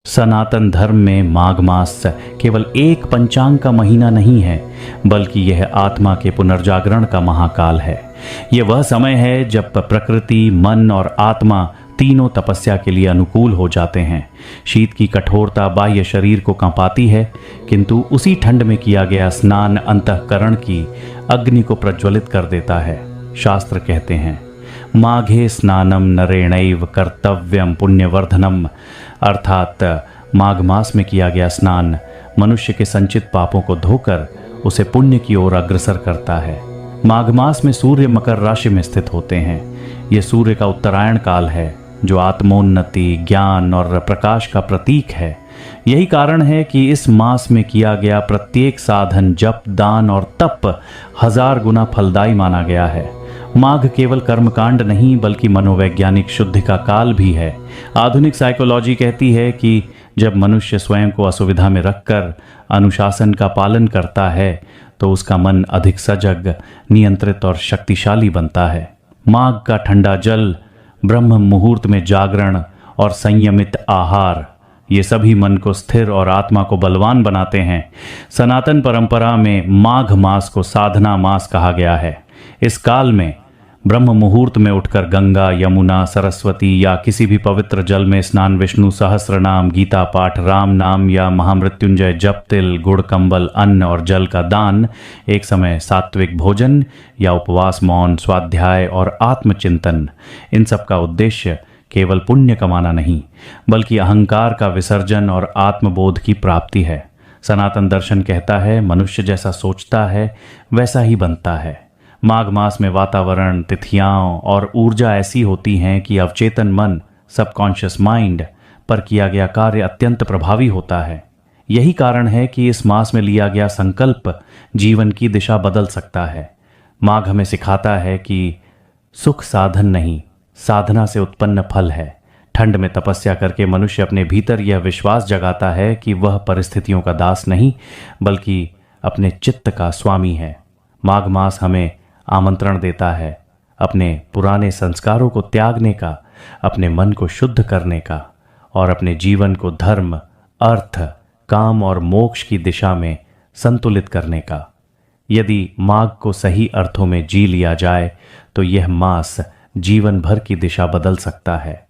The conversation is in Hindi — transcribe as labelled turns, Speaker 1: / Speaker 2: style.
Speaker 1: सनातन धर्म में माघ मास केवल एक पंचांग का महीना नहीं है, बल्कि यह आत्मा के पुनर्जागरण का महाकाल है। यह वह समय है जब प्रकृति, मन और आत्मा तीनों तपस्या के लिए अनुकूल हो जाते हैं। शीत की कठोरता बाह्य शरीर को कांपाती है, किंतु उसी ठंड में किया गया स्नान अंतःकरण की अग्नि को प्रज्वलित कर देता है। शास्त्र कहते हैं, माघे स्नानम नरेणैव कर्तव्यम पुण्यवर्धनम, अर्थात माघ मास में किया गया स्नान मनुष्य के संचित पापों को धोकर उसे पुण्य की ओर अग्रसर करता है। माघ मास में सूर्य मकर राशि में स्थित होते हैं। यह सूर्य का उत्तरायण काल है, जो आत्मोन्नति, ज्ञान और प्रकाश का प्रतीक है। यही कारण है कि इस मास में किया गया प्रत्येक साधन, जप, दान और तप 1000 गुना फलदायी माना गया है। माघ केवल कर्मकांड नहीं, बल्कि मनोवैज्ञानिक शुद्धि का काल भी है। आधुनिक साइकोलॉजी कहती है कि जब मनुष्य स्वयं को असुविधा में रखकर अनुशासन का पालन करता है, तो उसका मन अधिक सजग, नियंत्रित और शक्तिशाली बनता है। माघ का ठंडा जल, ब्रह्म मुहूर्त में जागरण और संयमित आहार, ये सभी मन को स्थिर और आत्मा को बलवान बनाते हैं। सनातन परंपरा में माघ मास को साधना मास कहा गया है। इस काल में ब्रह्म मुहूर्त में उठकर गंगा, यमुना, सरस्वती या किसी भी पवित्र जल में स्नान, विष्णु सहस्त्र नाम, गीता पाठ, राम नाम या महामृत्युंजय जप, तिल, गुड़, कंबल, अन्न और जल का दान, एक समय सात्विक भोजन या उपवास, मौन, स्वाध्याय और आत्मचिंतन, इन सब का उद्देश्य केवल पुण्य कमाना नहीं, बल्कि अहंकार का विसर्जन और आत्मबोध की प्राप्ति है। सनातन दर्शन कहता है, मनुष्य जैसा सोचता है वैसा ही बनता है। माघ मास में वातावरण, तिथियां और ऊर्जा ऐसी होती हैं कि अवचेतन मन, सबकॉन्शियस माइंड पर किया गया कार्य अत्यंत प्रभावी होता है। यही कारण है कि इस मास में लिया गया संकल्प जीवन की दिशा बदल सकता है। माघ हमें सिखाता है कि सुख साधन नहीं, साधना से उत्पन्न फल है। ठंड में तपस्या करके मनुष्य अपने भीतर यह विश्वास जगाता है कि वह परिस्थितियों का दास नहीं, बल्कि अपने चित्त का स्वामी है। माघ मास हमें आमंत्रण देता है अपने पुराने संस्कारों को त्यागने का, अपने मन को शुद्ध करने का और अपने जीवन को धर्म, अर्थ, काम और मोक्ष की दिशा में संतुलित करने का। यदि माघ को सही अर्थों में जी लिया जाए, तो यह मास जीवन भर की दिशा बदल सकता है।